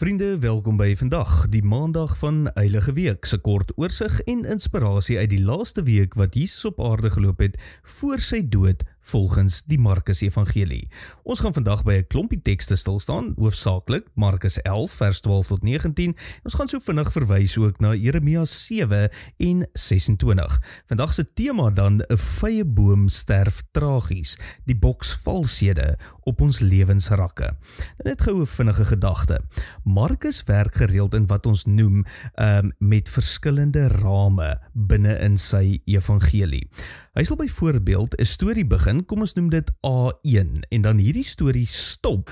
Vriende, welkom by vandag, die maandag van Heilige Week, se kort oorsig en inspirasie uit die laaste week wat Jesus op aarde geloop het voor sy dood volgens die Markus Evangelie. Ons gaan vandag by 'n klompie tekste stilstaan, hoofsaaklik Markus 11 vers 12 tot 19. Ons gaan so vinnig verwys ook na Jeremia 7 en 26. Vandag se tema dan 'n vye boom sterf tragies, die boksvalshede op ons lewensrakke. Net gou 'n vinnige gedagte. Markus werk gereeld in wat ons noem met verskillende rame binne in sy evangelie. Hy sal byvoorbeeld 'n storie begin, kom ons noem dit A1, en dan hierdie storie stop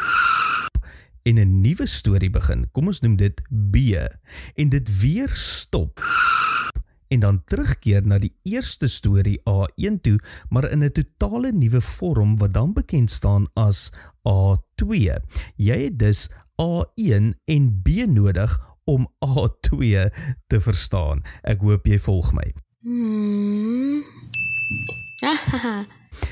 en 'n nuwe storie begin, kom ons noem dit B, en dit weer stop en dan terugkeer na die eerste storie A1 toe, maar in 'n totale nuwe vorm wat dan bekend staan as A2. Jy het dus A1 en B nodig om A2 te verstaan. Ek hoop jy volg my.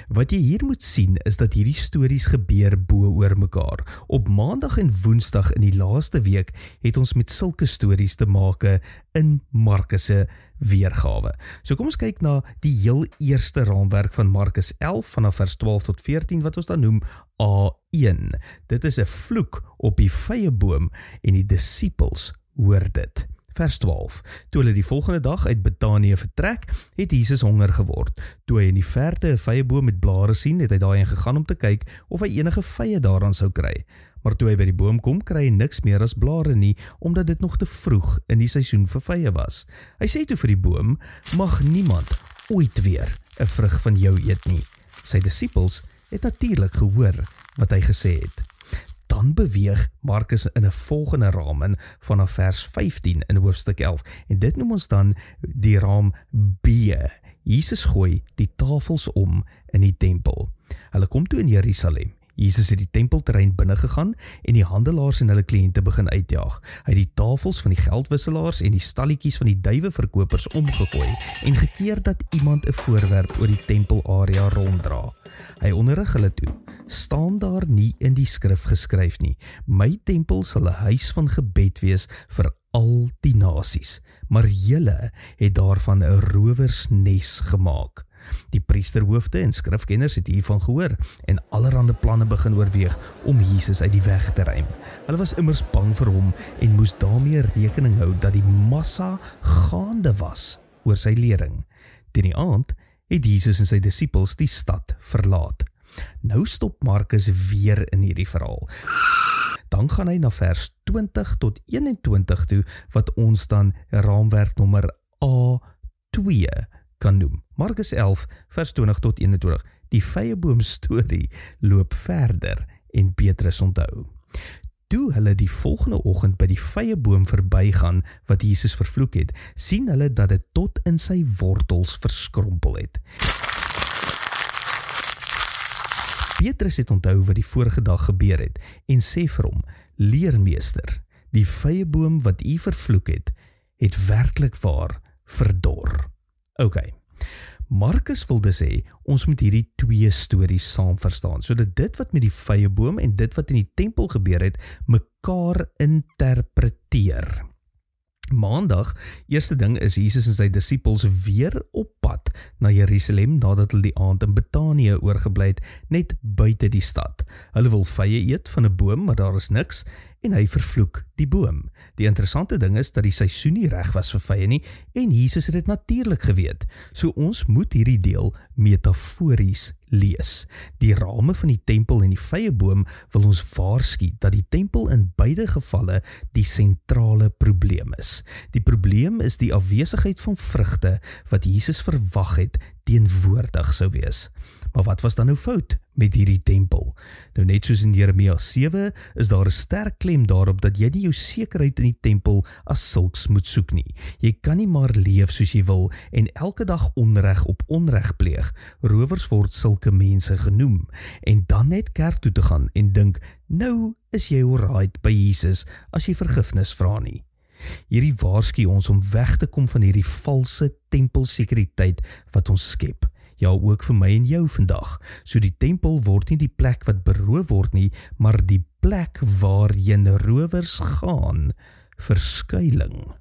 Wat jy hier moet sien is dat hierdie stories gebeur bo oor mekaar. Op maandag en woensdag in die laaste week het ons met sulke stories te make in Markus se weergawe. So kom ons kyk na die heel eerste raamwerk van Markus 11 vanaf vers 12 tot 14 wat ons dan noem A1. Dit is 'n vloek op die vye boom en die disippels hoor dit. Vers 12. Toe hulle die volgende dag uit Betanië vertrek, het Jesus honger geword. Toe hy in die verte 'n vye boom met blare sien, het hy daarheen gegaan om te kyk of hy enige vye daaraan sou kry. Maar toe hy by die boom kom, kry hy niks meer as blare nie, omdat dit nog te vroeg in die seisoen vir vye was. Hy sê toe vir die boom, mag niemand ooit weer 'n vrug van jou eet nie. Sy disippels het natuurlik gehoor wat hy gesê het. Dan beweeg Markus in 'n volgende raam in vanaf vers 15 in hoofstuk 11, en dit noem ons dan die raam B. Jesus gooi die tafels om in die tempel. Hulle kom toe in Jerusalem. Jesus het die tempelterrein binne gegaan en die handelaars en hulle kliënte begin uitjaag. Hy het die tafels van die geldwisselaars en die stalletjies van die duiweverkopers omgegooi en gekeer dat iemand 'n voorwerp oor die tempelarea ronddra. Hy onderrig hulle toe: staan daar nie in die skrif geskryf nie, my tempel sal 'n huis van gebed wees vir al die nasies, maar julle het daarvan 'n rowersnes gemaak. Die priesterhoofde en skrifkenners het hiervan gehoor en allerhande planne begin oorweeg om Jesus uit die weg te ruim. Hulle was immers bang vir hom en moes daarmee rekening hou dat die massa gaande was oor sy lering. Teen die aand het Jesus en sy disippels die stad verlaat. Nou stop Markus weer in hierdie verhaal. Dan gaan hy na vers 20 tot 21 toe, wat ons dan raamwerk nommer A2 kan noem. Markus 11 vers 20 tot 21. Die vye boom storie loop verder en Petrus onthou. Toe hulle die volgende oggend by die vye boom verbygaan wat Jesus vervloek het, sien hulle dat dit tot in sy wortels verskrompel het. Petrus het onthou wat die vorige dag gebeur het en sê vir hom: Leermeester, die vye boom wat u vervloek het werklik waar verdor. OK. Markus wil dus sê, ons moet hierdie twee stories saam verstaan, sodat dit wat met die vye boom en dit wat in die tempel gebeur het, mekaar interpreteer. Maandag, eerste ding is Jesus en sy disippels weer op pad na Jerusalem nadat hulle die aand in Betanië oorgebly het, net buite die stad. Hulle wil vye eet van 'n boom, maar daar is niks en hy vervloek die boom. Die interessante ding is dat die seisoen nie reg was vir vye nie en Jesus het dit natuurlik geweet. So ons moet hierdie deel metafories lees. Die rame van die tempel en die vye boom wil ons waarsku dat die tempel in beide gevalle die sentrale probleem is. Die probleem is die afwesigheid van vrugte wat Jesus verwag het teenwoordig sou wees. Maar wat was dan nou fout met hierdie tempel? Nou net soos in Jeremia 7 is daar 'n sterk klem daarop dat jy nie jou sekerheid in die tempel as sulks moet soek nie. Jy kan nie maar leef soos jy wil en elke dag onreg op onreg pleeg. Rowers word sulke mense genoem. En dan net kerk toe te gaan en dink, nou is jy alright by Jesus as jy vergifnis vra nie. Hierdie waarsku ons om weg te kom van hierdie valse tempelsekuriteit wat ons skep. Ja, ook vir my en jou vandag. So die tempel word nie die plek wat beroof word nie, maar die plek waarheen rowers gaan vir skuiling.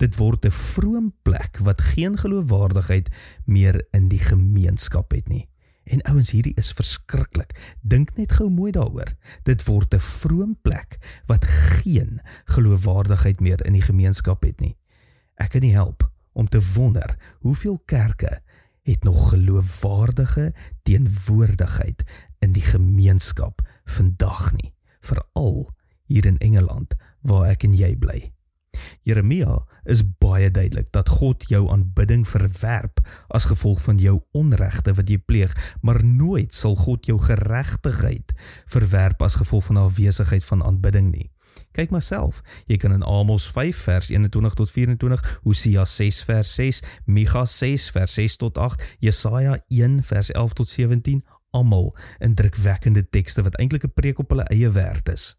Dit word 'n vroom plek wat geen geloofwaardigheid meer in die gemeenskap het nie. En ouens, hierdie is verskriklik. Dink net gou mooi daaroor. Dit word 'n vroom plek wat geen geloofwaardigheid meer in die gemeenskap het nie. Ek kan nie help om te wonder hoeveel kerke het nog geloofwaardige teenwoordigheid in die gemeenskap vandag nie. Veral hier in Engeland waar ek en jy bly. Jeremia is baie duidelik dat God jou aanbidding verwerp as gevolg van jou onregte wat jy pleeg, maar nooit sal God jou geregtigheid verwerp as gevolg van afwesigheid van aanbidding nie. Kyk maar self, jy kan in Amos 5 vers 21 tot 24, Hosea 6 vers 6, Micha 6 vers 6 tot 8, Jesaja 1 vers 11 tot 17, almal indrukwekkende tekste wat eintlik 'n preek op hulle eie werd is.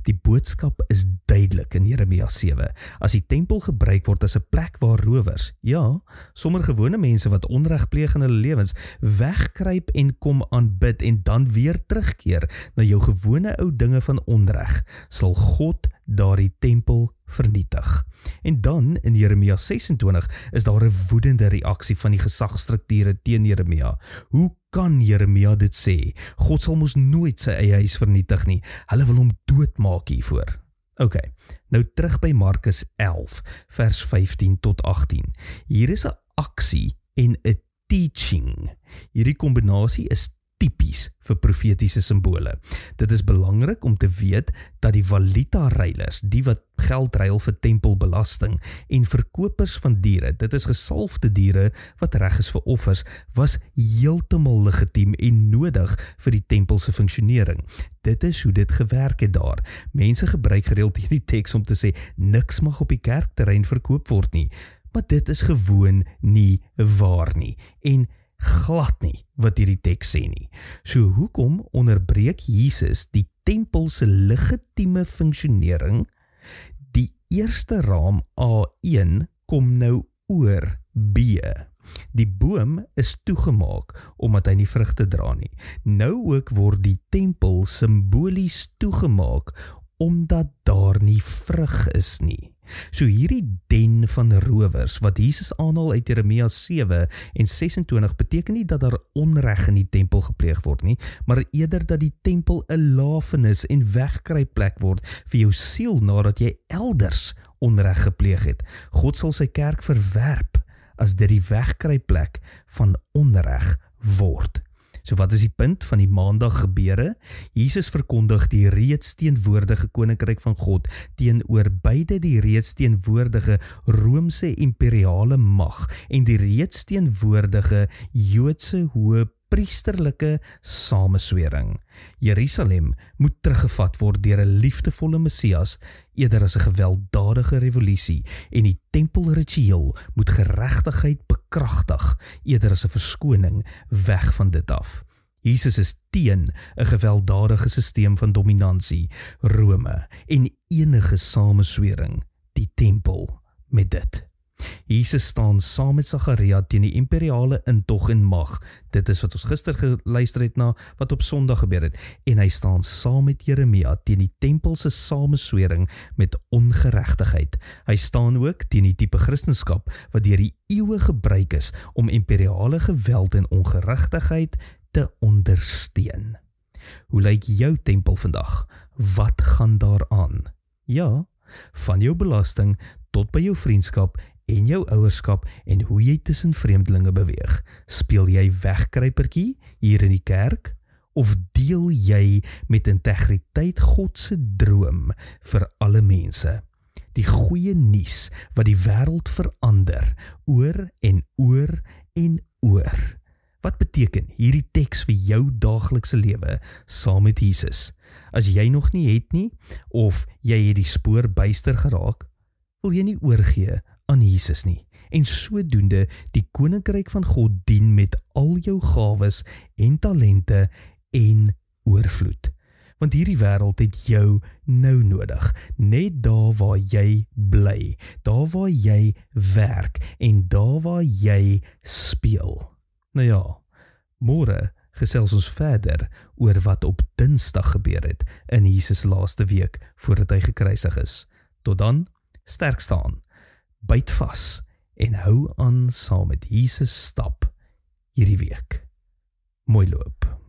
Die boodskap is duidelik in Jeremia 7. As die tempel gebruik word as 'n plek waar rowers, ja, sommer gewone mense wat onreg pleeg in hulle lewens, wegkruip en kom aanbid en dan weer terugkeer na jou gewone ou dinge van onreg, sal God daardie tempel vernietig. En dan in Jeremia 26 is daar 'n woedende reaksie van die gesagsstrukture teen Jeremia. Hoe kan Jeremia dit sê? God sal mos nooit sy eie huis vernietig nie. Hulle wil hom doodmaak hiervoor. Ok, nou terug by Markus 11, vers 15 tot 18. Hier is 'n aksie en 'n teaching. Hierdie kombinasie is tipies vir profetiese simbole. Dit is belangrik om te weet dat die valuta-ruilers, die wat geld ruil vir tempelbelasting, en verkopers van diere, dit is gesalfde diere wat reg is vir offers, was heeltemal legitiem en nodig vir die tempel se funksionering. Dit is hoe dit gewerk het daar. Mense gebruik gereeld hierdie teks om te sê, niks mag op die kerkterrein verkoop word nie, maar dit is gewoon nie waar nie, en glad nie wat hierdie teks sê nie. So hoekom onderbreek Jesus die tempel se legitieme funksionering? Die eerste raam A1 kom nou oor B. Die boom is toegemaak omdat hy nie vrugte dra nie. Nou ook word die tempel simbolies toegemaak omdat daar nie vrug is nie. So hierdie den van rowers wat Jesus aanhaal uit Jeremia 7 en 26 beteken nie dat daar onreg in die tempel gepleeg word nie, maar eerder dat die tempel 'n lafenis en wegkruipplek word vir jou siel nadat jy elders onreg gepleeg het. God sal sy kerk verwerp as dit die wegkruipplek van onreg word. So wat is die punt van die maandag gebeure? Jesus verkondig die reeds teenwoordige koninkryk van God teenoor beide die reeds teenwoordige Romeinse imperiale mag en die reeds teenwoordige Joodse hoë priesterlike sameswering. Jerusalem moet teruggevat word deur 'n liefdevolle Messias eerder as 'n gewelddadige revolusie en die tempelritueel moet geregtigheid bekragtig eerder as 'n verskoning weg van dit af. Jesus is teen 'n gewelddadige sisteem van dominansie, Rome en enige sameswering, die tempel met dit. Jesus staan saam met Sagaria teen die imperiale intog en mag. Dit is wat ons gister geluister het na wat op Sondag gebeur het. En hy staan saam met Jeremia teen die tempelse sameswering met ongeregtigheid. Hy staan ook teen die tipe Christendom wat deur die eeue gebruik is om imperiale geweld en ongeregtigheid te ondersteun. Hoe lyk jou tempel vandag? Wat gaan daaraan? Ja, van jou belasting tot by jou vriendskap en jou ouerskap en hoe jy tussen vreemdelinge beweeg. Speel jy wegkruipertjie hier in die kerk? Of deel jy met integriteit God se droom vir alle mense? Die goeie nuus wat die wêreld verander, oor en oor en oor. Wat beteken hierdie teks vir jou daaglikse lewe saam met Jesus? As jy nog nie het nie, of jy het die spoor byster geraak, wil jy nie oorgee aan Jesus nie, en sodoende die koninkryk van God dien met al jou gawes en talente en oorvloed. Want hierdie wêreld het jou nou nodig, net daar waar jy bly, daar waar jy werk en daar waar jy speel. Nou ja, Môre gesels ons verder oor wat op Dinsdag gebeur het in Jesus laaste week voordat hy gekruisig is. Tot dan, sterk staan, byt vas en hou aan saam met Jesus stap hierdie week. Mooi loop.